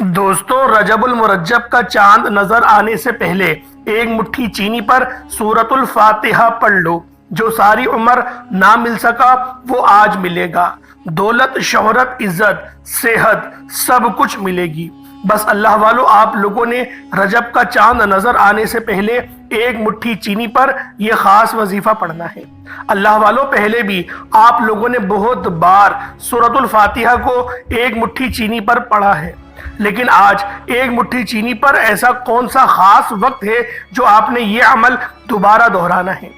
دوستوں، رجب المرجب کا چاند نظر آنے سے پہلے ایک مٹھی چینی پر سورۃ الفاتحہ پڑھ لو۔ جو ساری عمر نہ مل سکا وہ آج ملے گا۔ دولت، شہرت، عزت، صحت سب کچھ ملے گی۔ بس اللہ والو، آپ لوگوں نے رجب کا چاند نظر آنے سے پہلے ایک مٹھی چینی پر یہ خاص وظیفہ پڑھنا ہے۔ اللہ والو، پہلے بھی آپ لوگوں نے بہت بار سورۃ الفاتحہ کو ایک مٹھی چینی پر پڑھا ہے، لیکن آج ایک مٹھی چینی پر ایسا کون سا خاص وقت ہے جو آپ نے یہ عمل دوبارہ دہرانا ہے؟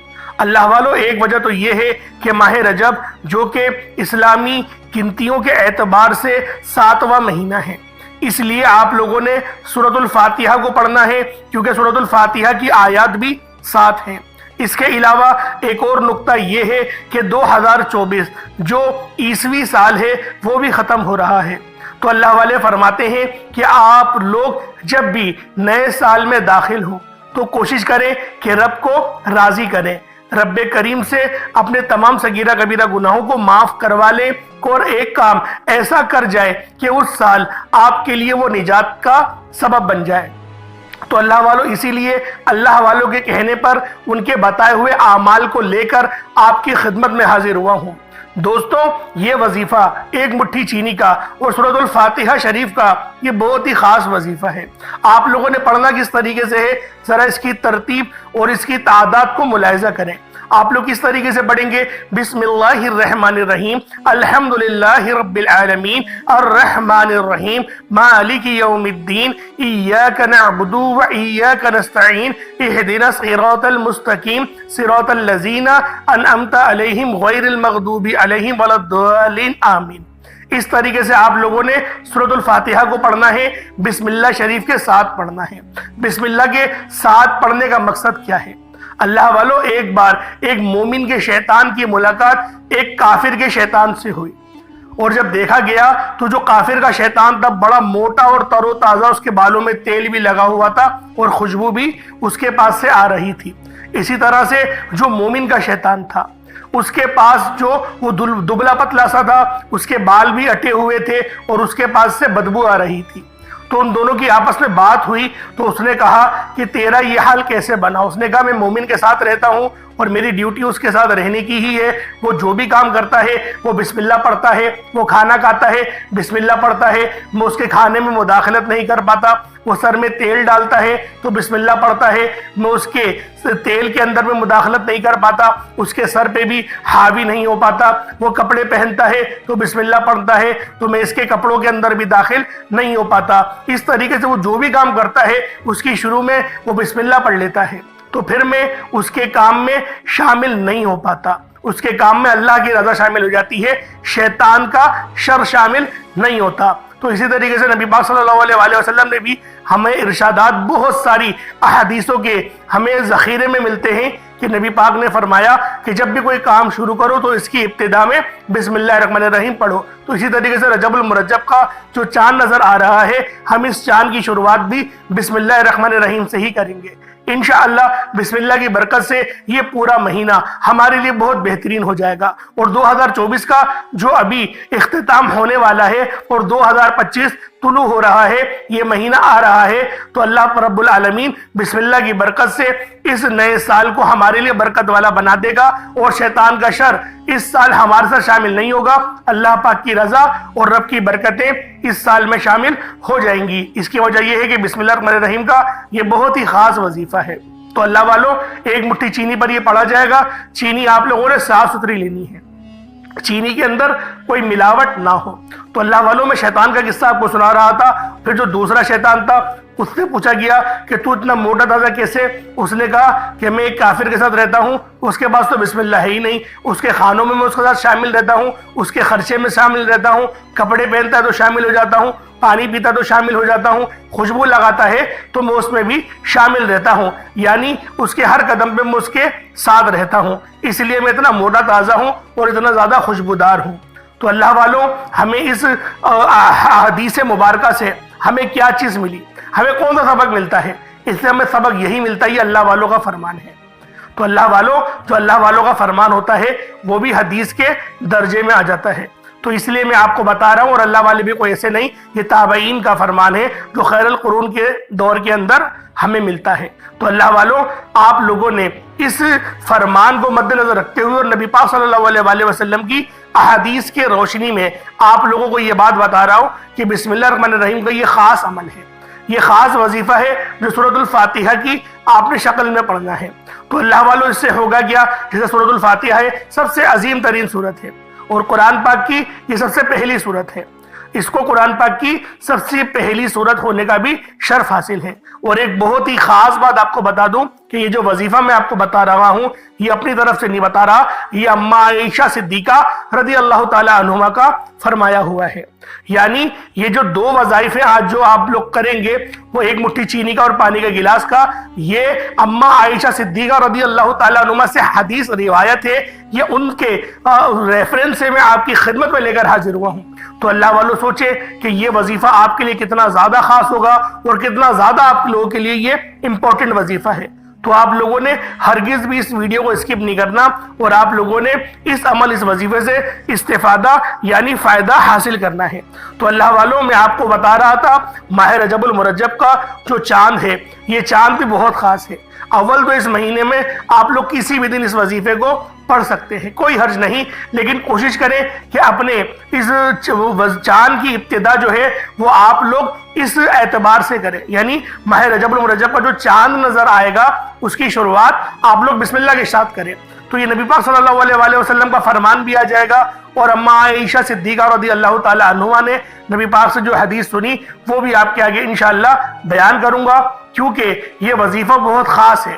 اللہ والو، ایک وجہ تو یہ ہے کہ ماہ رجب جو کہ اسلامی گنتیوں کے اعتبار سے 7واں مہینہ ہے، اس لیے آپ لوگوں نے سورۃ الفاتحہ کو پڑھنا ہے، کیونکہ سورۃ الفاتحہ کی آیات بھی 7 ہیں۔ اس کے علاوہ ایک اور نقطہ یہ ہے کہ 2024 جو عیسوی سال ہے وہ بھی ختم ہو رہا ہے۔ تو اللہ والے فرماتے ہیں کہ آپ لوگ جب بھی نئے سال میں داخل ہوں تو کوشش کریں کہ رب کو راضی کریں، رب کریم سے اپنے تمام صغیرہ کبیرہ گناہوں کو معاف کروا لیں، اور ایک کام ایسا کر جائے کہ اس سال آپ کے لیے وہ نجات کا سبب بن جائے۔ تو اللہ والوں، اسی لیے اللہ والوں کے کہنے پر ان کے بتائے ہوئے اعمال کو لے کر آپ کی خدمت میں حاضر ہوا ہوں۔ دوستوں، یہ وظیفہ ایک مٹھی چینی کا اور سورۃ الفاتحہ شریف کا یہ بہت ہی خاص وظیفہ ہے۔ آپ لوگوں نے پڑھنا کس طریقے سے ہے، ذرا اس کی ترتیب اور اس کی تعداد کو ملاحظہ کریں۔ آپ لوگ کس طریقے سے پڑھیں گے؟ بسم اللہ الرحمن الرحیم، الحمدللہ رب العالمین، الرحمن الرحیم، مالک یوم الدین، ایاک نعبد و ایاک نستعین، اہدنا الصراط المستقیم، صراط الذین انعمت علیہم غیر المغضوب علیہم ولا الضالین، آمین۔ اس طریقے سے آپ لوگوں نے سورۃ الفاتحہ کو پڑھنا ہے، بسم اللہ شریف کے ساتھ پڑھنا ہے۔ بسم اللہ کے ساتھ پڑھنے کا مقصد کیا ہے؟ اللہ والو، ایک بار ایک مومن کے شیطان کی ملاقات ایک کافر کے شیطان سے ہوئی، اور جب دیکھا گیا تو جو کافر کا شیطان تھا بڑا موٹا اور تر و تازہ، اس کے بالوں میں تیل بھی لگا ہوا تھا اور خوشبو بھی اس کے پاس سے آ رہی تھی۔ اسی طرح سے جو مومن کا شیطان تھا، اس کے پاس جو وہ دبلا پتلا سا تھا، اس کے بال بھی اٹے ہوئے تھے اور اس کے پاس سے بدبو آ رہی تھی۔ تو ان دونوں کی آپس میں بات ہوئی تو اس نے کہا کہ تیرا یہ حال کیسے بنا؟ اس نے کہا میں مومن کے ساتھ رہتا ہوں اور میری ڈیوٹی اس کے ساتھ رہنے کی ہی ہے۔ وہ جو بھی کام کرتا ہے وہ بسم اللہ پڑھتا ہے، وہ کھانا کھاتا ہے بسم اللہ پڑھتا ہے، میں اس کے کھانے میں مداخلت نہیں کر پاتا۔ وہ سر میں تیل ڈالتا ہے تو بسم اللہ پڑھتا ہے، میں اس کے تیل کے اندر میں مداخلت نہیں کر پاتا، اس کے سر پہ بھی حاوی نہیں ہو پاتا۔ وہ کپڑے پہنتا ہے تو بسم اللہ پڑھتا ہے، تو میں اس کے کپڑوں کے اندر بھی داخل نہیں ہو پاتا۔ اس طریقے سے وہ جو بھی کام کرتا ہے اس کی شروع میں وہ بسم اللہ پڑھ لیتا ہے، تو پھر میں اس کے کام میں شامل نہیں ہو پاتا۔ اس کے کام میں اللہ کی رضا شامل ہو جاتی ہے، شیطان کا شر شامل نہیں ہوتا۔ تو اسی طریقے سے نبی پاک صلی اللہ علیہ وآلہ وسلم نے بھی ہمیں ارشادات بہت ساری احادیثوں کے ہمیں ذخیرے میں ملتے ہیں کہ نبی پاک نے فرمایا کہ جب بھی کوئی کام شروع کرو تو اس کی ابتدا میں بسم اللہ الرحمن الرحیم پڑھو۔ تو اسی طریقے سے رجب المرجب کا جو چاند نظر آ رہا ہے، ہم اس چاند کی شروعات بھی بسم اللہ الرحمن الرحیم سے ہی کریں گے۔ انشاءاللہ بسم اللہ کی برکت سے یہ پورا مہینہ ہمارے لیے بہت بہترین ہو جائے گا، اور 2024 کا جو ابھی اختتام ہونے والا ہے اور 2025 طلوع ہو رہا ہے، یہ مہینہ آ رہا ہے، تو اللہ رب العالمین بسم اللہ کی برکت سے اس نئے سال کو ہمارے لیے برکت والا بنا دے گا، اور شیطان کا شر اس سال ہمارے ساتھ شامل نہیں ہوگا۔ اللہ پاک کی رضا اور رب کی برکتیں اس سال میں شامل ہو جائیں گی۔ اس کی وجہ یہ ہے کہ بسم اللہ الرحمن الرحیم کا یہ بہت ہی خاص وظیفہ ہے۔ تو اللہ والوں، ایک مٹھی چینی پر یہ پڑھا جائے گا۔ چینی آپ لوگوں نے صاف ستھری لینی ہے، چینی کے اندر کوئی ملاوٹ نہ ہو۔ تو اللہ والوں، میں شیطان کا قصہ آپ کو سنا رہا تھا، پھر جو دوسرا شیطان تھا اس سے پوچھا گیا کہ تو اتنا موٹا تازہ کیسے؟ اس نے کہا کہ میں ایک کافر کے ساتھ رہتا ہوں، اس کے پاس تو بسم اللہ ہے ہی نہیں، اس کے کھانوں میں اس کے ساتھ شامل رہتا ہوں، اس کے خرچے میں شامل رہتا ہوں، کپڑے پہنتا ہے تو شامل ہو جاتا ہوں، پانی پیتا تو شامل ہو جاتا ہوں، خوشبو لگاتا ہے تو میں اس میں بھی شامل رہتا ہوں، یعنی اس کے ہر قدم پہ میں اس کے ساتھ رہتا ہوں، اس لیے میں اتنا موٹا تازہ ہوں اور اتنا زیادہ خوشبودار ہوں۔ تو اللہ والوں، ہمیں اس حدیث مبارکہ سے ہمیں کیا چیز ملی؟ ہمیں کون سا سبق ملتا ہے؟ اس سے ہمیں سبق یہی ملتا ہے، یہ اللہ والوں کا فرمان ہے۔ تو اللہ والوں، جو اللہ والوں کا فرمان ہوتا ہے وہ بھی حدیث کے درجے میں آ جاتا ہے۔ تو اس لیے میں آپ کو بتا رہا ہوں، اور اللہ والے بھی کوئی ایسے نہیں، یہ تابعین کا فرمان ہے جو خیر القرون کے دور کے اندر ہمیں ملتا ہے۔ تو اللہ والوں، آپ لوگوں نے اس فرمان کو مد نظر رکھتے ہوئے اور نبی پاک صلی اللہ علیہ وآلہ وسلم کی احادیث کے روشنی میں آپ لوگوں کو یہ بات بتا رہا ہوں کہ بسم اللہ الرحمن الرحیم کا یہ خاص عمل ہے، یہ خاص وظیفہ ہے جو سورۃ الفاتحہ کی آپ نے شکل میں پڑھنا ہے۔ تو اللہ والوں، اس سے ہوگا کیا؟ جیسے سورۃ الفاتحہ ہے، سب سے عظیم ترین سورت ہے، اور قرآن پاک کی یہ سب سے پہلی سورت ہے، اس کو قرآن پاک کی سب سے پہلی سورت ہونے کا بھی شرف حاصل ہے۔ اور ایک بہت ہی خاص بات آپ کو بتا دوں کہ یہ جو وظیفہ میں آپ کو بتا رہا ہوں، یہ اپنی طرف سے نہیں بتا رہا، یہ اماں عائشہ صدیقہ رضی اللہ تعالی عنہما کا فرمایا ہوا ہے۔ یعنی یہ جو دو وظائف ہیں آج جو آپ لوگ کریں گے، وہ ایک مٹھی چینی کا اور پانی کا گلاس کا، یہ اماں عائشہ صدیقہ رضی اللہ تعالی عنہما سے حدیث روایت ہے، یہ ان کے ریفرنس سے میں آپ کی خدمت میں لے کر حاضر ہوا ہوں۔ تو اللہ والوں، سوچے کہ یہ وظیفہ آپ کے لیے کتنا زیادہ خاص ہوگا اور کتنا زیادہ آپ لوگوں کے لیے یہ امپورٹنٹ وظیفہ ہے۔ تو آپ لوگوں نے ہرگز بھی اس ویڈیو کو اسکپ نہیں کرنا، اور آپ لوگوں نے اس عمل، اس وظیفے سے استفادہ یعنی فائدہ حاصل کرنا ہے۔ تو اللہ والوں، میں آپ کو بتا رہا تھا ماہ رجب المرجب کا جو چاند ہے، یہ چاند بھی بہت خاص ہے۔ اول تو اس مہینے میں آپ لوگ کسی بھی دن اس وظیفے کو پڑھ سکتے ہیں، کوئی حرج نہیں، لیکن کوشش کریں کہ اپنے اس چاند کی ابتدا جو ہے وہ آپ لوگ اس اعتبار سے کریں، یعنی ماہ رجب المرجب کا جو چاند نظر آئے گا اس کی شروعات آپ لوگ بسم اللہ کے ساتھ کریں۔ تو یہ نبی پاک صلی اللہ علیہ وآلہ وسلم کا فرمان بھی آ جائے گا، اور اماں عائشہ صدیقہ رضی اللہ تعالی عنہا نے نبی پاک سے جو حدیث سنی وہ بھی آپ کے آگے انشاءاللہ بیان کروں گا، کیونکہ یہ وظیفہ بہت خاص ہے،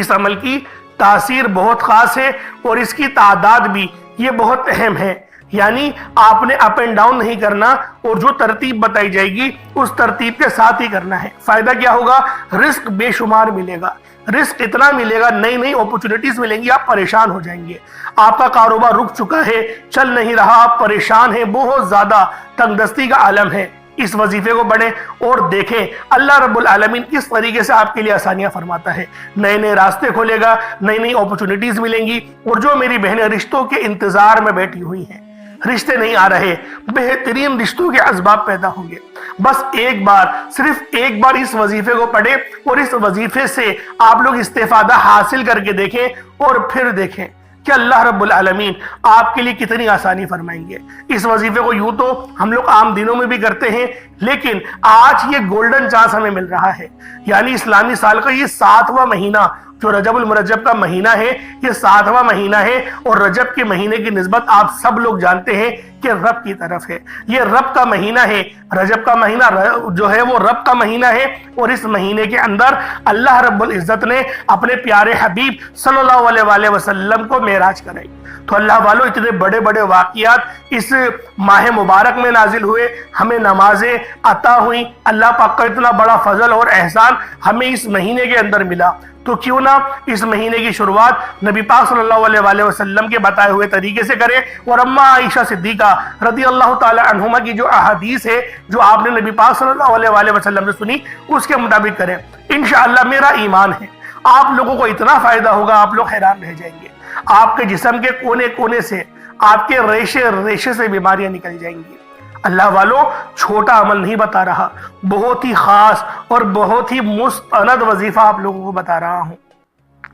اس عمل کی تاثیر بہت خاص ہے، اور اس کی تعداد بھی یہ بہت اہم ہے۔ یعنی آپ نے اپ اینڈ ڈاؤن نہیں کرنا، اور جو ترتیب بتائی جائے گی اس ترتیب کے ساتھ ہی کرنا ہے۔ فائدہ کیا ہوگا؟ رزق بے شمار ملے گا، رزق اتنا ملے گا، نئی نئی اپورچونٹیز ملیں گی، آپ پریشان ہو جائیں گے۔ آپ کا کاروبار رک چکا ہے، چل نہیں رہا، آپ پریشان ہیں، بہت زیادہ تنگ دستی کا عالم ہے، اس وظیفے کو بڑھیں اور دیکھیں اللہ رب العالمین کس طریقے سے آپ کے لیے آسانیاں فرماتا ہے، نئے نئے راستے کھولے گا، نئی نئی اپورچونٹیز ملیں گی۔ اور جو میری بہنیں رشتوں کے انتظار میں بیٹھی ہوئی ہیں، رشتے نہیں آ رہے، بہترین رشتوں کے اسباب پیدا ہوں گے، بس ایک بار، صرف ایک بار اس وظیفے کو پڑھیں، اور اس وظیفے سے آپ لوگ استفادہ حاصل کر کے دیکھیں، اور پھر دیکھیں کہ اللہ رب العالمین آپ کے لیے کتنی آسانی فرمائیں گے۔ اس وظیفے کو یوں تو ہم لوگ عام دنوں میں بھی کرتے ہیں، لیکن آج یہ گولڈن چانس ہمیں مل رہا ہے، یعنی اسلامی سال کا یہ 7واں مہینہ جو رجب المرجب کا مہینہ ہے، یہ 7واں مہینہ ہے، اور رجب کے مہینے کی نسبت آپ سب لوگ جانتے ہیں کہ رب کی طرف ہے، یہ رب کا مہینہ ہے۔ رجب کا مہینہ جو ہے وہ رب کا مہینہ ہے، اور اس مہینے کے اندر اللہ رب العزت نے اپنے پیارے حبیب صلی اللہ علیہ وآلہ وسلم کو معراج کرائی۔ تو اللہ والوں، اتنے بڑے بڑے واقعات اس ماہ مبارک میں نازل ہوئے، ہمیں نمازیں عطا ہوئیں، اللہ پاک کا اتنا بڑا فضل اور احسان ہمیں اس مہینے کے اندر ملا۔ تو کیوں نہ اس مہینے کی شروعات نبی پاک صلی اللہ علیہ وآلہ وسلم کے بتائے ہوئے طریقے سے کریں، اور اماں عائشہ صدیقہ رضی اللہ تعالی عنہما کی جو احادیث ہے جو آپ نے نبی پاک صلی اللہ علیہ وآلہ وسلم سے سنی اس کے مطابق کریں۔ انشاءاللہ میرا ایمان ہے آپ لوگوں کو اتنا فائدہ ہوگا، آپ لوگ حیران رہ جائیں گے۔ آپ کے جسم کے کونے کونے سے، آپ کے ریشے ریشے سے بیماریاں نکل جائیں گی۔ اللہ والوں، چھوٹا عمل نہیں بتا رہا، بہت ہی خاص اور بہت ہی مستند وظیفہ آپ لوگوں کو بتا رہا ہوں۔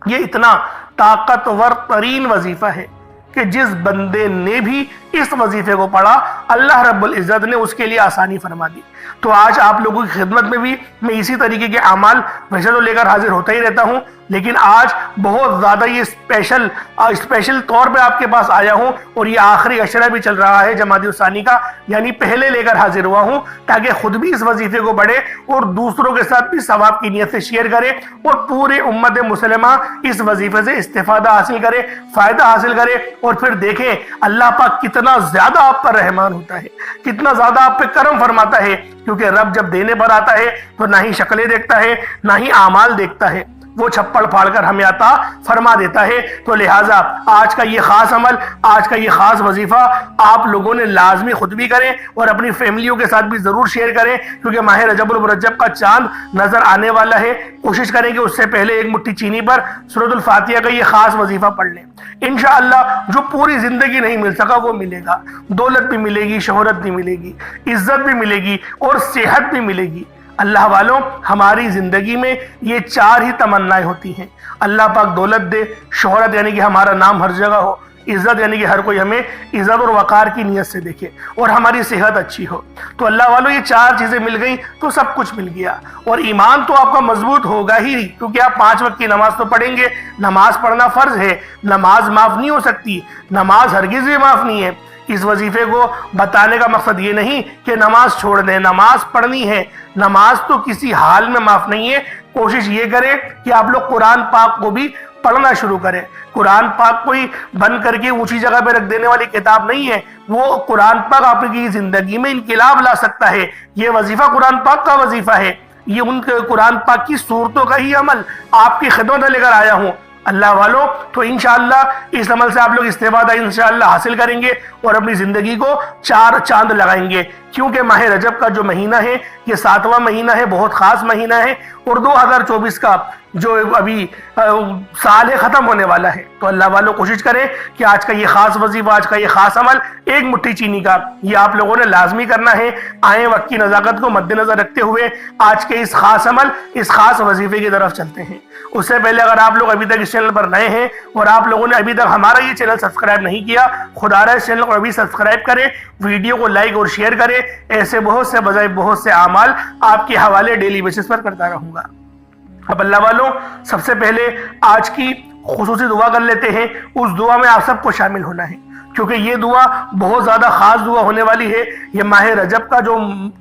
یہ اتنا طاقتور ترین وظیفہ ہے کہ جس بندے نے بھی اس وظیفے کو پڑھا، اللہ رب العزت نے اس کے لیے آسانی فرما دی۔ تو آج آپ لوگوں کی خدمت میں بھی میں اسی طریقے کے اعمال ویسے تو لے کر حاضر ہوتا ہی رہتا ہوں، لیکن آج بہت زیادہ یہ اسپیشل طور پہ آپ کے پاس آیا ہوں، اور یہ آخری عشرہ بھی چل رہا ہے جمادی الثانی کا، یعنی پہلے لے کر حاضر ہوا ہوں تاکہ خود بھی اس وظیفے کو پڑھے اور دوسروں کے ساتھ بھی ثواب کی نیت سے شیئر کرے، اور پورے امت مسلمہ اس وظیفے سے استفادہ حاصل کرے، فائدہ حاصل کرے، اور پھر دیکھیں اللہ پاک کتنا زیادہ آپ پر رحمان ہوتا ہے، کتنا زیادہ آپ پہ کرم فرماتا ہے، کیونکہ رب جب دینے پر آتا ہے تو نہ ہی شکلیں دیکھتا ہے، نہ ہی اعمال دیکھتا ہے، وہ چھپڑ پھاڑ کر ہمیں عطا فرما دیتا ہے۔ تو لہٰذا آج کا یہ خاص عمل، آج کا یہ خاص وظیفہ آپ لوگوں نے لازمی خود بھی کریں اور اپنی فیملیوں کے ساتھ بھی ضرور شیئر کریں، کیونکہ ماہ رجب المرجب کا چاند نظر آنے والا ہے۔ کوشش کریں کہ اس سے پہلے ایک مٹھی چینی پر سورۃ الفاتحہ کا یہ خاص وظیفہ پڑھ لیں۔ انشاءاللہ جو پوری زندگی نہیں مل سکا وہ ملے گا، دولت بھی ملے گی، شہرت بھی ملے گی، عزت بھی ملے گی اور صحت بھی ملے گی۔ اللہ والوں، ہماری زندگی میں یہ چار ہی تمنائیں ہوتی ہیں۔ اللہ پاک دولت دے، شہرت یعنی کہ ہمارا نام ہر جگہ ہو، عزت یعنی کہ ہر کوئی ہمیں عزت اور وقار کی نیت سے دیکھے، اور ہماری صحت اچھی ہو۔ تو اللہ والوں یہ چار چیزیں مل گئیں تو سب کچھ مل گیا، اور ایمان تو آپ کا مضبوط ہوگا ہی، کیونکہ آپ 5 وقت کی نماز تو پڑھیں گے۔ نماز پڑھنا فرض ہے، نماز معاف نہیں ہو سکتی، نماز ہرگز بھی معاف نہیں ہے۔ اس وظیفے کو بتانے کا مقصد یہ نہیں کہ نماز چھوڑ دیں، نماز پڑھنی ہے، نماز تو کسی حال میں معاف نہیں ہے۔ کوشش یہ کریں کہ آپ لوگ قرآن پاک کو بھی پڑھنا شروع کریں۔ قرآن پاک کوئی بند کر کے اونچی جگہ پہ رکھ دینے والی کتاب نہیں ہے، وہ قرآن پاک آپ کی زندگی میں انقلاب لا سکتا ہے۔ یہ وظیفہ قرآن پاک کا وظیفہ ہے، یہ ان کے قرآن پاک کی صورتوں کا ہی عمل آپ کی خدمت میں لے کر آیا ہوں۔ اللہ والوں، تو انشاءاللہ اس عمل سے آپ لوگ استفادہ انشاءاللہ حاصل کریں گے اور اپنی زندگی کو 4 چاند لگائیں گے، کیونکہ ماہ رجب کا جو مہینہ ہے یہ 7واں مہینہ ہے، بہت خاص مہینہ ہے، اور 2024 کا جو ابھی سال ہے ختم ہونے والا ہے۔ تو اللہ والوں کوشش کریں کہ آج کا یہ خاص وظیفہ، آج کا یہ خاص عمل، ایک مٹھی چینی کا، یہ آپ لوگوں نے لازمی کرنا ہے۔ آئیں وقت کی نزاکت کو مد نظر رکھتے ہوئے آج کے اس خاص عمل، اس خاص وظیفے کی طرف چلتے ہیں۔ اس سے پہلے اگر آپ لوگ ابھی تک اس چینل پر نئے ہیں اور آپ لوگوں نے ابھی تک ہمارا یہ چینل سبسکرائب نہیں کیا، خدا رہا اس چینل کو ابھی سبسکرائب کریں، ویڈیو کو لائک اور شیئر کریں۔ ایسے بہت سے بجائے بہت سے اعمال آپ کے حوالے ڈیلی بیسس پر کرتا رہوں گا۔ اب اللہ والوں، سب سے پہلے آج کی خصوصی دعا کر لیتے ہیں۔ اس دعا میں آپ سب کو شامل ہونا ہے، کیونکہ یہ دعا بہت زیادہ خاص دعا ہونے والی ہے۔ یہ ماہ رجب کا جو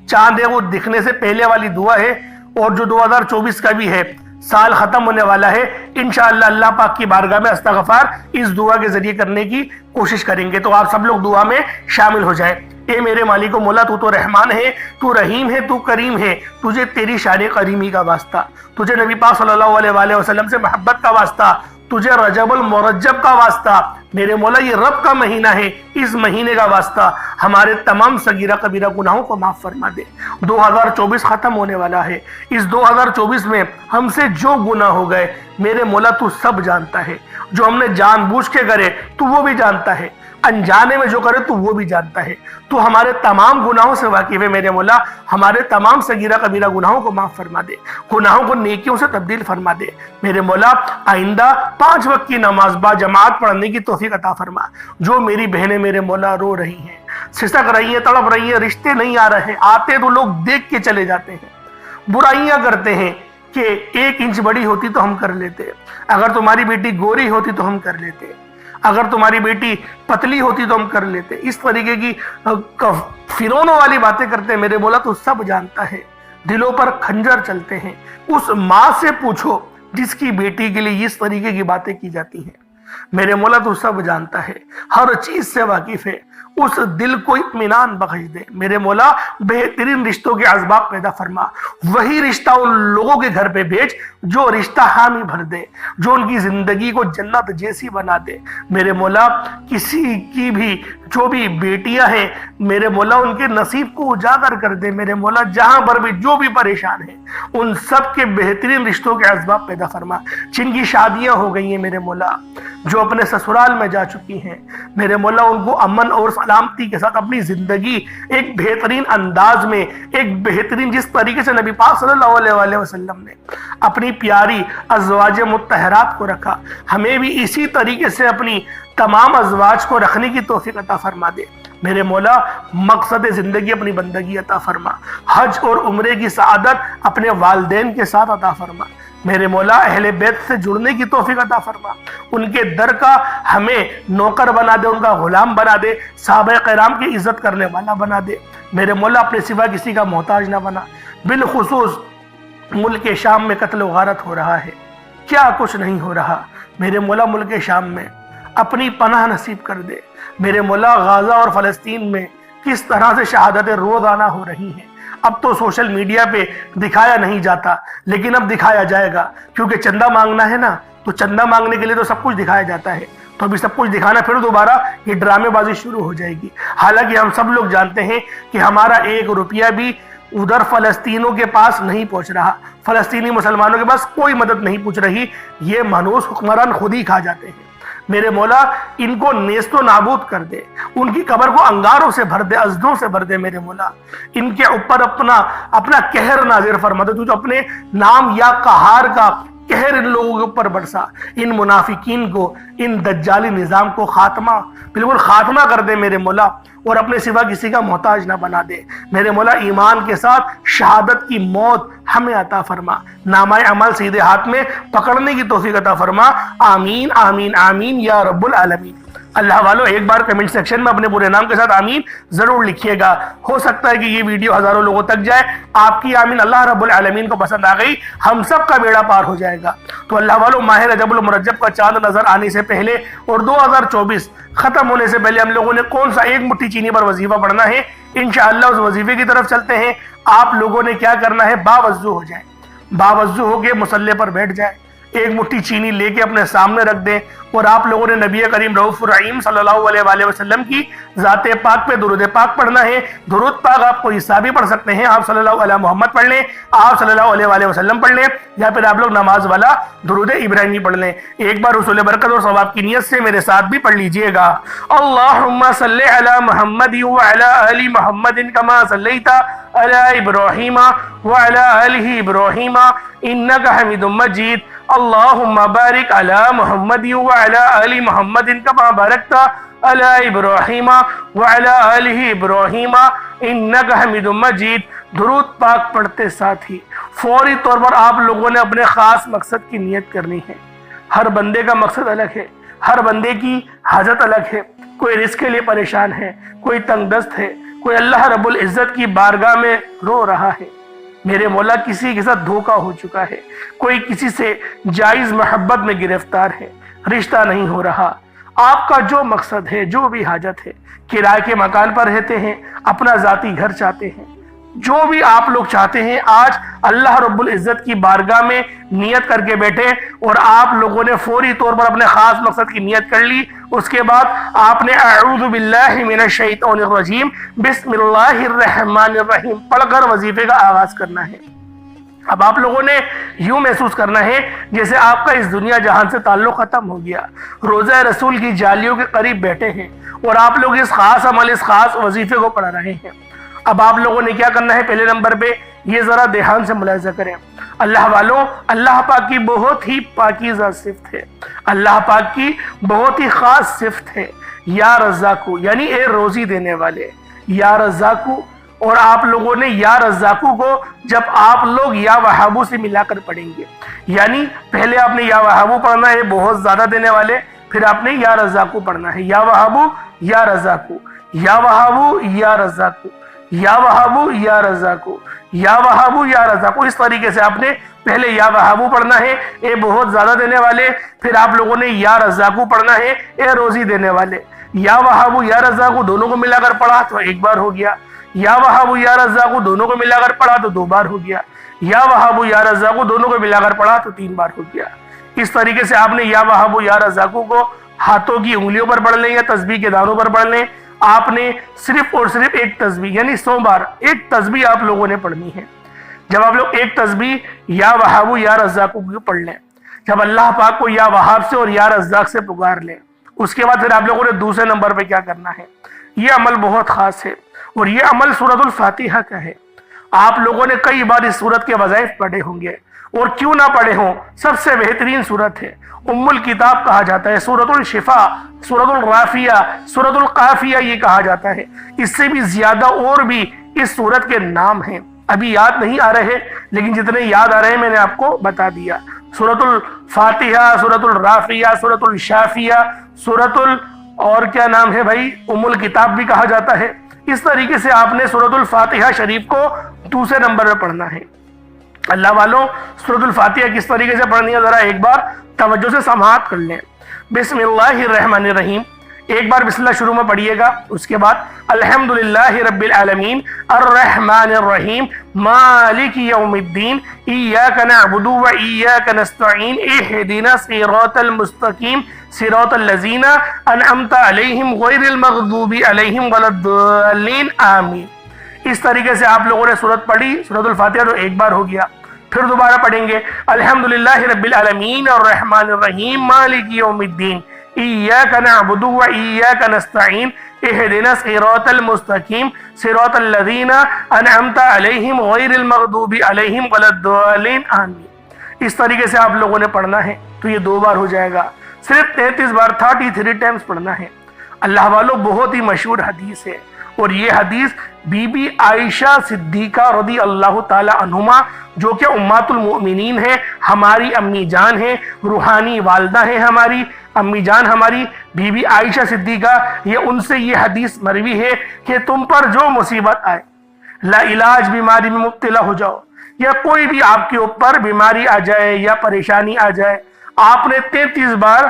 چاند ہے وہ دکھنے سے پہلے والی دعا ہے، اور جو 2024 کا بھی ہے، سال ختم ہونے والا ہے۔ انشاءاللہ اللہ پاک کی بارگاہ میں استغفار اس دعا کے ذریعے کرنے کی کوشش کریں گے۔ تو آپ سب لوگ دعا میں شامل ہو جائیں۔ اے میرے مالک و مولا، تو تو رحمان ہے، تو رحیم ہے، تو کریم ہے، تجھے تیری شان کریمی کا واسطہ، تجھے نبی پاک صلی اللہ علیہ وآلہ وسلم سے محبت کا واسطہ، تجھے رجب المرجب کا واسطہ، میرے مولا یہ رب کا مہینہ ہے، اس مہینے کا واسطہ ہمارے تمام صغیرہ کبیرہ گناہوں کو معاف فرما دے۔ 2024 ختم ہونے والا ہے، اس 2024 میں ہم سے جو گناہ ہو گئے میرے مولا تو سب جانتا ہے، جو ہم نے جان بوجھ کے کرے تو وہ بھی جانتا ہے، انجانے میں جو کرے تو وہ بھی جانتا ہے، تو ہمارے تمام گناہوں سے واقف ہے میرے مولا، ہمارے تمام صغیرہ کبیرہ گناہوں کو معاف فرما دے، گناہوں کو نیکیوں سے تبدیل فرما دے میرے مولا۔ آئندہ 5 وقت کی نماز با جماعت پڑھنے کی توفیق عطا فرما۔ جو میری بہنیں میرے مولا رو رہی ہیں، سسک رہی ہیں، تڑپ رہی ہیں، رشتے نہیں آ رہے ہیں، آتے تو لوگ دیکھ کے چلے جاتے ہیں، برائیاں کرتے ہیں کہ 1 انچ بڑی ہوتی تو ہم کر لیتے، اگر تمہاری بیٹی گوری ہوتی تو ہم کر لیتے، اگر تمہاری بیٹی پتلی ہوتی تو ہم کر لیتے، اس طریقے کی فرونوں والی باتیں کرتے ہیں میرے مولا تو سب جانتا ہے، دلوں پر خنجر چلتے ہیں۔ اس ماں سے پوچھو جس کی بیٹی کے لیے اس طریقے کی باتیں کی جاتی ہیں، میرے مولا تو سب جانتا ہے، ہر چیز سے واقف ہے، اس دل کو اطمینان بخش دے میرے مولا۔ بہترین رشتوں کے اسباب پیدا فرما، وہی رشتہ ان لوگوں کے گھر پہ بھیج جو رشتہ حامی بھر دے، جو ان کی زندگی کو جنت جیسی بنا دے میرے مولا۔ کسی کی بھی جو بھی بیٹیاں ہیں میرے مولا ان کے نصیب کو اجاگر کر دے میرے مولا، جہاں پر بھی جو بھی پریشان ہیں ان سب کے بہترین رشتوں کے اسباب پیدا فرما۔ جن کی شادیاں ہو گئی ہیں میرے مولا، جو اپنے سسرال میں جا چکی ہیں میرے مولا، ان کو امن اور سلامتی کے ساتھ اپنی زندگی ایک بہترین انداز میں، ایک بہترین جس طریقے سے نبی پاک صلی اللہ علیہ وآلہ وسلم نے اپنی پیاری ازواج مطہرات کو رکھا، ہمیں بھی اسی طریقے سے اپنی تمام ازواج کو رکھنے کی توفیق عطا فرما دے میرے مولا۔ مقصد زندگی اپنی بندگی عطا فرما، حج اور عمرے کی سعادت اپنے والدین کے ساتھ عطا فرما میرے مولا۔ اہل بیت سے جڑنے کی توفیق عطا فرما، ان کے در کا ہمیں نوکر بنا دے، ان کا غلام بنا دے، صحابہ کرام کی عزت کرنے والا بنا دے میرے مولا، اپنے سوا کسی کا محتاج نہ بنا۔ بالخصوص ملک شام میں قتل و غارت ہو رہا ہے، کیا کچھ نہیں ہو رہا میرے مولا، ملک شام میں اپنی پناہ نصیب کر دے میرے مولا۔ غزہ اور فلسطین میں کس طرح سے شہادتیں روزانہ ہو رہی ہیں، اب تو سوشل میڈیا پہ دکھایا نہیں جاتا، لیکن اب دکھایا جائے گا، کیونکہ چندہ مانگنا ہے نا، تو چندہ مانگنے کے لیے تو سب کچھ دکھایا جاتا ہے، تو ابھی سب کچھ دکھانا پھر دوبارہ یہ ڈرامے بازی شروع ہو جائے گی۔ حالانکہ ہم سب لوگ جانتے ہیں کہ ہمارا 1 روپیہ بھی ادھر فلسطینوں کے پاس نہیں پہنچ رہا، فلسطینی مسلمانوں کے پاس کوئی مدد نہیں پہنچ رہی، یہ منحوس حکمران خود ہی کھا جاتے ہیں۔ میرے مولا ان کو نیست و نابود کر دے، ان کی قبر کو انگاروں سے بھر دے، ازدوں سے بھر دے میرے مولا، ان کے اوپر اپنا قہر نازل فرما دے، تو جو اپنے نام یا قہار کا قہر ان لوگوں کے اوپر برسا، ان منافقین کو، ان دجالی نظام کو خاتمہ، بالکل خاتمہ کر دے میرے مولا، اور اپنے سوا کسی کا محتاج نہ بنا دے میرے مولا۔ ایمان کے ساتھ شہادت کی موت ہمیں عطا فرما، نامہ عمل سیدھے ہاتھ میں پکڑنے کی توفیق عطا فرما، آمین آمین آمین یا رب العالمین۔ اللہ والو ایک بار کمنٹ سیکشن میں اپنے پورے نام کے ساتھ آمین ضرور لکھیے گا، ہو سکتا ہے کہ یہ ویڈیو ہزاروں لوگوں تک جائے، آپ کی آمین اللہ رب العالمین کو پسند آ گئی، ہم سب کا بیڑا پار ہو جائے گا۔ تو اللہ والو ماہ رجب المرجب کا چاند نظر آنے سے پہلے اور 2024 ختم ہونے سے پہلے ہم لوگوں نے کون سا 1 مٹھی چینی پر وظیفہ پڑھنا ہے، انشاءاللہ اس وظیفے کی طرف چلتے ہیں۔ آپ لوگوں نے کیا کرنا ہے، باوضو ہو جائیں، باوضو ہو کے مصلی پر بیٹھ جائیں، 1 مٹھی چینی لے کے اپنے سامنے رکھ دیں، اور آپ لوگوں نے نبی کریم رؤوف الرحیم صلی اللہ علیہ وآلہ وسلم کی ذات پاک پہ درود پاک پڑھنا ہے۔ درود پاک آپ کو حصہ بھی پڑھ سکتے ہیں، آپ صلی اللہ علیہ محمد پڑھ لیں، آپ صلی اللہ علیہ وآلہ وسلم پڑھ لیں، یا پھر آپ لوگ نماز والا درود ابراہیمی پڑھ لیں۔ ایک بار حصول برکت اور ثواب کی نیت سے میرے ساتھ بھی پڑھ لیجئے گا۔ اللہم صلی علی محمد وعلی آل محمد کما صلیت علی ابراہیم وعلی آل ابراہیم انک حمید مجید۔ اللہم بارک علی محمد وعلی آل محمد کما بارکت علی ابراہیم وعلی آل ابراہیم انک حمید مجید۔ درود پاک پڑھتے ساتھ ہی فوری طور پر آپ لوگوں نے اپنے خاص مقصد کی نیت کرنی ہے۔ ہر بندے کا مقصد الگ ہے، ہر بندے کی حاجت الگ ہے، کوئی رزق کے لیے پریشان ہے، کوئی تنگ دست ہے، کوئی اللہ رب العزت کی بارگاہ میں رو رہا ہے، میرے مولا کسی کے ساتھ دھوکہ ہو چکا ہے، کوئی کسی سے جائز محبت میں گرفتار ہے، رشتہ نہیں ہو رہا۔ آپ کا جو مقصد ہے، جو بھی حاجت ہے، کرائے کے مکان پر رہتے ہیں، اپنا ذاتی گھر چاہتے ہیں، جو بھی آپ لوگ چاہتے ہیں، آج اللہ رب العزت کی بارگاہ میں نیت کر کے بیٹھے، اور آپ لوگوں نے فوری طور پر اپنے خاص مقصد کی نیت کر لی۔ اس کے بعد آپ نے اعوذ باللہ من الشیطان الرجیم بسم اللہ الرحمن الرحیم پڑھ کر وظیفے کا آغاز کرنا ہے۔ اب آپ لوگوں نے یوں محسوس کرنا ہے جیسے آپ کا اس دنیا جہان سے تعلق ختم ہو گیا، روزہ رسول کی جالیوں کے قریب بیٹھے ہیں، اور آپ لوگ اس خاص عمل، اس خاص وظیفے کو پڑھ رہے ہیں۔ اب آپ لوگوں نے کیا کرنا ہے، پہلے نمبر پہ یہ ذرا دھیان سے ملاحظہ کریں۔ اللہ والوں، اللہ پاک کی بہت ہی پاکیزہ صفت ہے، اللہ پاک کی بہت ہی خاص صفت ہے، یا رزاقو، یعنی اے روزی دینے والے، یا رزاقو۔ اور آپ لوگوں نے یا رزاقو کو جب آپ لوگ یا وہابو سے ملا کر پڑھیں گے، یعنی پہلے آپ نے یا وہابو پڑھنا ہے بہت زیادہ دینے والے، پھر آپ نے یا رزاقو پڑھنا ہے، یا وہابو یا رزاقو، یا وہابو یا رزاقو، یا وہابو یا رزاقو، یا وہابو یا رزاقو۔ اس طریقے سے آپ نے پہلے یا وہابو پڑھنا ہے، اے بہت زیادہ دینے والے، پھر آپ لوگوں نے یا رزاقو پڑھنا ہے، اے روزی دینے والے۔ یا وہابو یا رزاقو دونوں کو ملا کر پڑھا تو 1 بار ہو گیا، یا وہابو یا رزاقو دونوں کو ملا کر پڑھا تو 2 بار ہو گیا، یا وہابو یا رزاقو دونوں کو ملا کر پڑھا تو 3 بار ہو گیا۔ اس طریقے سے آپ نے یا وہابو یا رزاقو کو ہاتھوں کی انگلیوں پر پڑھ لیں یا تسبیح کے دانوں پر پڑھ لیں۔ آپ نے صرف اور صرف ایک تسبیح، یعنی 100 بار ایک تسبیح آپ لوگوں نے پڑھنی ہے۔ جب آپ لوگ ایک تسبیح یا وہابو یا رزاقو کو پڑھ لیں، جب اللہ پاک کو یا وہاب سے اور یا رزاق سے پکار لیں، اس کے بعد پھر آپ لوگوں نے دوسرے نمبر پہ کیا کرنا ہے، یہ عمل بہت خاص ہے، اور یہ عمل سورۃ الفاتحہ کا ہے۔ آپ لوگوں نے کئی بار اس سورت کے وظائف پڑھے ہوں گے، اور کیوں نہ پڑھے ہوں، سب سے بہترین سورت ہے، ام الکتاب کہا جاتا ہے، سورۃ الشفاء، سورۃ الرافیہ، سورۃ القافیہ یہ کہا جاتا ہے۔ اس سے بھی زیادہ اور بھی اس سورت کے نام ہیں، ابھی یاد نہیں آ رہے، لیکن جتنے یاد آ رہے ہیں میں نے آپ کو بتا دیا۔ سورۃ الفاتحہ، سورۃ الرافیہ، سورۃ الشافیہ، اور کیا نام ہے بھائی، ام الکتاب بھی کہا جاتا ہے۔ اس طریقے سے آپ نے سورۃ الفاتحہ شریف کو دوسرے نمبر پہ پڑھنا ہے۔ اللہ والوں، سورۃ الفاتحہ کس طریقے سے پڑھنی ہے ذرا ایک بار توجہ سے سماعت کر لیں۔ بسم اللہ الرحمن الرحیم، ایک بار بسم اللہ شروع میں پڑھیے گا، اس کے بعد الحمدللہ رب العالمین الرحمن الرحیم مالک یوم الدین ایاک نعبد و ایاک نستعین اہدنا الصراط المستقیم صراط الذین انعمت علیہم غیر المغضوب علیہم ولا الضالین آمین۔ اس طریقے سے آپ لوگوں نے سورت پڑھی، سورۃ الفاتحہ تو ایک بار ہو گیا، پھر دوبارہ پڑھیں گے الحمدللہ رب العالمین الرحمن الرحیم مالک یوم الدین ایاک نعبد و ایاک نستعین اہدنا الصراط المستقیم صراط الذین انعمت علیہم غیر المغضوب علیہم ولا الضالین آمین۔ اس طریقے سے آپ لوگوں نے پڑھنا ہے، تو یہ 2 بار ہو جائے گا، صرف 33 بار 33 ٹائمز پڑھنا ہے۔ اللہ والوں بہت ہی مشہور حدیث ہے، اور یہ حدیث بی بی عائشہ صدیقہ رضی اللہ تعالی عنہما جو کہ امہات المؤمنین ہیں، ہماری امی جان ہیں، روحانی والدہ ہیں ہماری امی جان، ہماری بی بی عائشہ صدیقہ، ان سے یہ حدیث مروی ہے کہ تم پر جو مصیبت آئے، لا علاج بیماری میں مبتلا ہو جاؤ، یا کوئی بھی آپ کے اوپر بیماری آ جائے یا پریشانی آ جائے، آپ نے 33 بار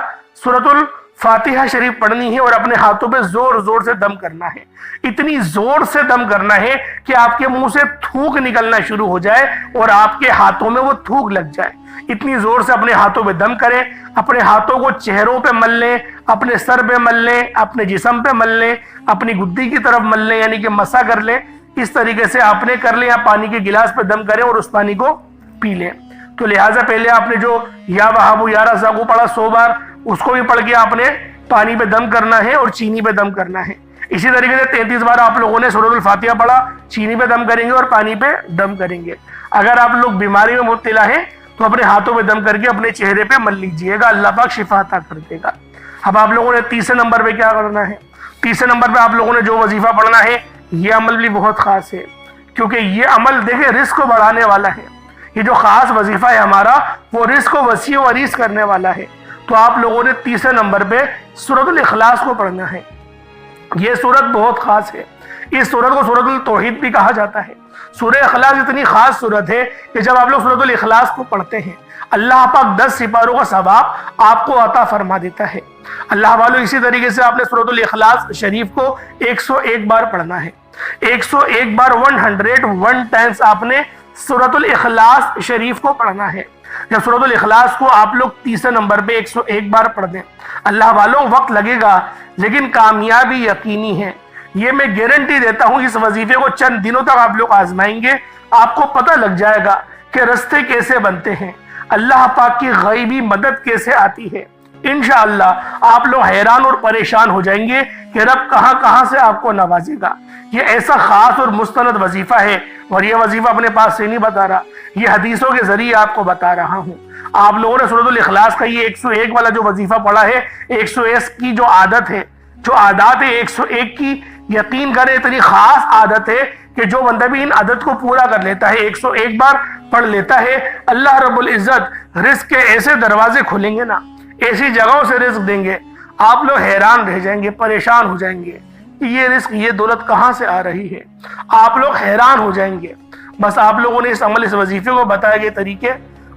سورۃ الفاتحہ شریف پڑھنی ہے اور اپنے ہاتھوں پہ زور زور سے دم کرنا ہے۔ اتنی زور سے دم کرنا ہے کہ آپ کے منہ سے تھوک نکلنا شروع ہو جائے اور آپ کے ہاتھوں میں وہ تھوک لگ جائے۔ اتنی زور سے اپنے ہاتھوں پہ دم کریں، اپنے ہاتھوں کو چہروں پہ مل لیں، اپنے سر پہ مل لیں، اپنے جسم پہ مل لیں، اپنی گدی کی طرف مل لیں، یعنی کہ مسا کر لیں۔ اس طریقے سے آپ نے کر لیں، یا پانی کے گلاس پہ دم کریں اور اس پانی کو پی لیں۔ تو لہٰذا پہلے آپ نے جو یا وہابو یا رزاقو پڑھا 100 بار، اس کو بھی پڑھ کے آپ نے پانی پہ دم کرنا ہے اور چینی پہ دم کرنا ہے۔ اسی طریقے سے 33 بار آپ لوگوں نے سورۃ الفاتحہ پڑھا، چینی پہ دم کریں گے اور پانی پہ دم کریں گے۔ اگر آپ لوگ بیماری میں مبتلا ہیں تو اپنے ہاتھوں پہ دم کر کے اپنے چہرے پہ مل لیجئے گا، اللہ پاک شفا عطا کر دے گا۔ اب آپ لوگوں نے تیسرے نمبر پہ کیا کرنا ہے؟ تیسرے نمبر پہ آپ لوگوں نے جو وظیفہ پڑھنا ہے، یہ عمل بھی بہت خاص ہے، کیونکہ یہ عمل دیکھیں رزق کو بڑھانے والا ہے۔ یہ جو خاص وظیفہ ہے ہمارا، وہ رزق کو وسیع و عریض کرنے والا ہے۔ تو آپ لوگوں نے تیسرے نمبر پہ سورۃ الاخلاص کو پڑھنا ہے۔ یہ سورت بہت خاص ہے، اس سورت کو سورۃ التوحید بھی کہا جاتا ہے۔ سورہ اخلاص اتنی خاص سورت ہے کہ جب آپ لوگ سورۃ الاخلاص کو پڑھتے ہیں، اللہ پاک 10 سپاروں کا ثواب آپ کو عطا فرما دیتا ہے۔ اللہ والوں اسی طریقے سے آپ نے سورۃ الاخلاص شریف کو 101 بار پڑھنا ہے۔ 101 بار 101 ٹائمز آپ نے سورۃ الاخلاص شریف کو پڑھنا ہے۔ جب سورۃ الاخلاص کو آپ لوگ تیسرے نمبر پہ 101 بار پڑھ دیں، اللہ والوں وقت لگے گا لیکن کامیابی یقینی ہے۔ یہ میں گارنٹی دیتا ہوں، اس وظیفے کو چند دنوں تک آپ لوگ آزمائیں گے، آپ کو پتہ لگ جائے گا کہ رستے کیسے بنتے ہیں، اللہ پاک کی غیبی مدد کیسے آتی ہے۔ انشاءاللہ آپ لوگ حیران اور پریشان ہو جائیں گے کہ رب کہاں کہاں سے آپ کو نوازے گا۔ یہ ایسا خاص اور مستند وظیفہ ہے، اور یہ وظیفہ اپنے پاس سے نہیں بتا رہا، یہ حدیثوں کے ذریعے آپ کو بتا رہا ہوں۔ آپ لوگوں نے سورۃ الاخلاص کا یہ 101 والا جو وظیفہ پڑھا ہے، 101 کی جو عادت ہے، جو عادات ہے 101 کی، یقین کریں اتنی خاص عادت ہے کہ جو بندہ بھی ان عادت کو پورا کر لیتا ہے، 101 بار پڑھ لیتا ہے، اللہ رب العزت رزق کے ایسے دروازے کھولیں گے نا، ایسی جگہوں سے رزق دیں گے، آپ لوگ حیران رہ جائیں گے، پریشان ہو جائیں گے کہ یہ رزق، یہ دولت کہاں سے آ رہی ہے۔ آپ لوگ حیران ہو جائیں گے۔ بس آپ لوگوں نے اس عمل، اس وظیفے کو بتائے گئے طریقے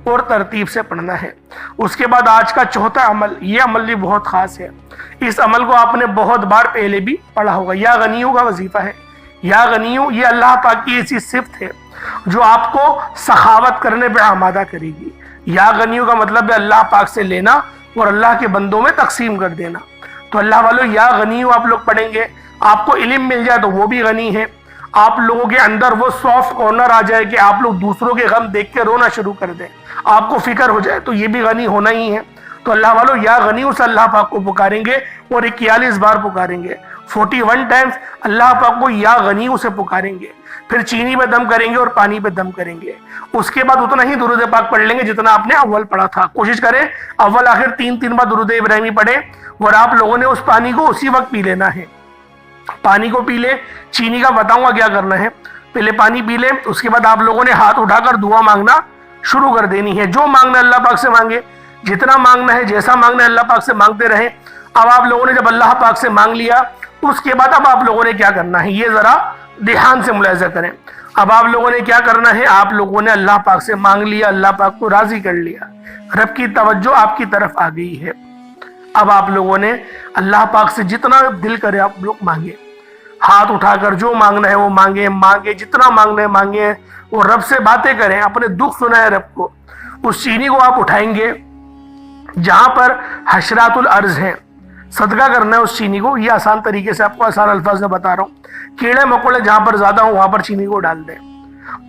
اور ترتیب سے پڑھنا ہے۔ اس کے بعد آج کا چوتھا عمل، یہ عمل بھی بہت خاص ہے۔ اس عمل کو آپ نے بہت بار پہلے بھی پڑھا ہوگا، یا غنیوں کا وظیفہ ہے۔ یا غنیوں، یہ اللہ پاک کی ایسی صفت ہے جو آپ کو سخاوت کرنے پہ آمادہ کرے گی۔ یا غنیوں کا مطلب ہے اللہ پاک سے لینا اور اللہ کے بندوں میں تقسیم کر دینا۔ تو اللہ والوں یا غنیوں آپ لوگ پڑھیں گے، آپ کو علم مل جائے تو وہ بھی غنی ہے، آپ لوگوں کے اندر وہ سافٹ کارنر آ جائے کہ آپ لوگ دوسروں کے غم دیکھ کے رونا شروع کر دیں، آپ کو فکر ہو جائے تو یہ بھی غنی ہونا ہی ہے۔ تو اللہ والوں یا غنیوں سے اللہ پاک کو پکاریں گے اور 41 بار پکاریں گے، 41 ٹائمز اللہ پاک کو یا غنیوں سے پکاریں گے۔ پھر چینی پہ دم کریں گے اور پانی پہ دم کریں گے۔ اس کے بعد اتنا ہی درود پاک پڑھ لیں گے جتنا آپ نے اول پڑھا تھا۔ کوشش کریں اول آخر 3 بار درود ابراہیمی پڑھیں، اور آپ لوگوں نے اس پانی کو اسی وقت پی لینا ہے۔ پانی کو پی لیں، چینی کا بتاؤں گا کیا کرنا ہے۔ پہلے پانی پی لیں، اس کے بعد آپ لوگوں نے ہاتھ اٹھا کر دعا مانگنا شروع کر دینی ہے۔ جو مانگنا ہے اللہ پاک سے مانگے، جتنا مانگنا ہے، جیسا مانگنا ہے اللہ پاک سے مانگتے رہیں۔ اب آپ لوگوں نے جب اللہ پاک سے مانگ لیا، اس کے بعد اب آپ لوگوں نے کیا کرنا ہے، یہ ذرا دھیان سے ملاحظہ کریں۔ اب آپ لوگوں نے کیا کرنا ہے، آپ لوگوں نے اللہ پاک سے مانگ لیا، اللہ پاک کو راضی کر لیا، رب کی توجہ آپ کی طرف آ گئی ہے۔ اب آپ لوگوں نے اللہ پاک سے جتنا دل کرے آپ لوگ مانگے، ہاتھ اٹھا کر جو مانگنا ہے وہ مانگے، جتنا مانگنا ہے مانگے، اور رب سے باتیں کریں، اپنے دکھ سنائے رب کو۔ اس چینی کو آپ اٹھائیں گے جہاں پر حشرات الارض ہیں، صدقہ کرنا ہے اس چینی کو۔ یہ آسان طریقے سے آپ کو آسان الفاظ میں بتا رہا ہوں۔ کیڑے مکوڑے جہاں پر زیادہ ہوں وہاں پر چینی کو ڈال دیں،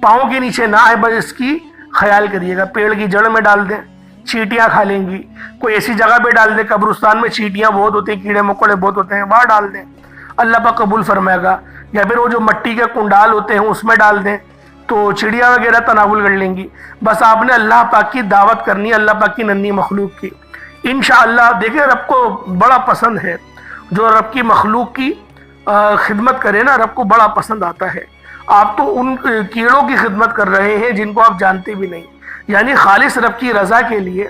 پاؤں کے نیچے نہ آئے، بس اس کی خیال کریے گا۔ پیڑ کی جڑ میں ڈال دیں، چیٹیاں کھا لیں گی۔ کوئی ایسی جگہ پہ ڈال دیں، قبرستان میں چیٹیاں بہت ہوتی ہیں، کیڑے مکوڑے بہت ہوتے ہیں، وہاں ڈال دیں، اللہ پاک قبول فرمائے گا۔ یا پھر وہ جو مٹی کے کنڈال ہوتے ہیں اس میں ڈال دیں، تو چڑیا وغیرہ تناول کر لیں گی۔ بس آپ نے اللہ پاک کی دعوت کرنی ہے، اللہ پاک کی ننھی مخلوق کی۔ انشاءاللہ دیکھیں رب کو بڑا پسند ہے جو رب کی مخلوق کی خدمت کرے نا، رب کو بڑا پسند آتا ہے۔ آپ تو ان کیڑوں کی خدمت کر رہے ہیں جن کو آپ جانتے بھی نہیں، یعنی خالص رب کی رضا کے لیے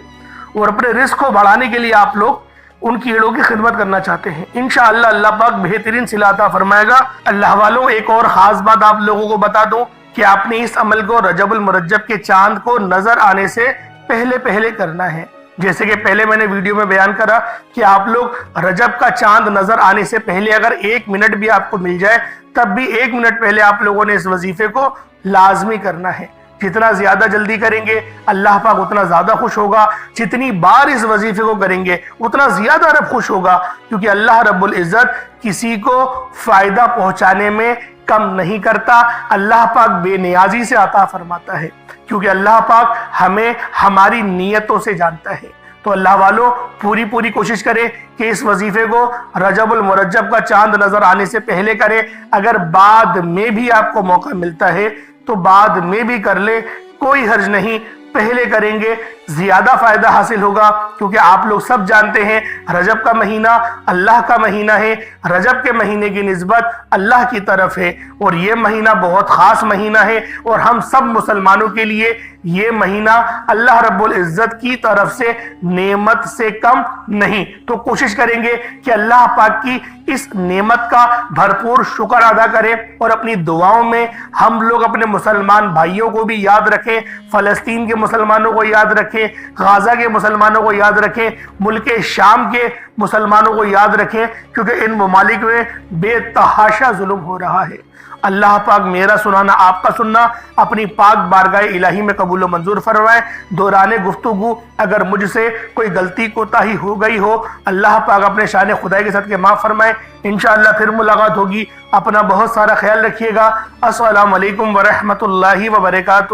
اور اپنے رزق کو بڑھانے کے لیے آپ لوگ ان کیڑوں کی خدمت کرنا چاہتے ہیں۔ انشاءاللہ اللہ پاک بہترین صلہ عطا فرمائے گا۔ اللہ والوں، ایک اور خاص بات آپ لوگوں کو بتا دوں کہ آپ نے اس عمل کو رجب المرجب کے چاند کو نظر آنے سے پہلے کرنا ہے۔ جیسے کہ پہلے میں نے ویڈیو میں بیان کرا کہ آپ لوگ رجب کا چاند نظر آنے سے پہلے اگر 1 منٹ بھی آپ کو مل جائے تب بھی 1 منٹ پہلے آپ لوگوں نے اس وظیفے کو لازمی کرنا ہے۔ جتنا زیادہ جلدی کریں گے اللہ پاک اتنا زیادہ خوش ہوگا، جتنی بار اس وظیفے کو کریں گے اتنا زیادہ رب خوش ہوگا، کیونکہ اللہ رب العزت کسی کو فائدہ پہنچانے میں کم نہیں کرتا۔ اللہ پاک بے نیازی سے عطا فرماتا ہے، کیونکہ اللہ پاک ہمیں ہماری نیتوں سے جانتا ہے۔ تو اللہ والوں پوری کوشش کریں کہ اس وظیفے کو رجب المرجب کا چاند نظر آنے سے پہلے کریں۔ اگر بعد میں بھی آپ کو موقع ملتا ہے تو بعد میں بھی کر لیں، کوئی حرج نہیں۔ پہلے کریں گے زیادہ فائدہ حاصل ہوگا، کیونکہ آپ لوگ سب جانتے ہیں رجب کا مہینہ اللہ کا مہینہ ہے، رجب کے مہینے کی نسبت اللہ کی طرف ہے، اور یہ مہینہ بہت خاص مہینہ ہے، اور ہم سب مسلمانوں کے لیے یہ مہینہ اللہ رب العزت کی طرف سے نعمت سے کم نہیں۔ تو کوشش کریں گے کہ اللہ پاک کی اس نعمت کا بھرپور شکر ادا کریں، اور اپنی دعاؤں میں ہم لوگ اپنے مسلمان بھائیوں کو بھی یاد رکھیں، فلسطین کے مسلمانوں کو یاد رکھیں، غزہ کے مسلمانوں کو یاد رکھیں، ملک شام کے مسلمانوں کو یاد رکھیں، کیونکہ ان ممالک میں بے تحاشا ظلم ہو رہا ہے۔ اللہ پاک میرا سنانا آپ کا سننا اپنی پاک بارگاہ الہی میں قبول و منظور فرمائے۔ دوران گفتگو اگر مجھ سے کوئی غلطی کوتاہی ہو گئی ہو، اللہ پاک اپنے شان خدائی کے صدقے معاف فرمائے۔ انشاءاللہ پھر ملاقات ہوگی۔ اپنا بہت سارا خیال رکھیے گا۔ السلام علیکم ورحمۃ اللہ وبرکاتہ۔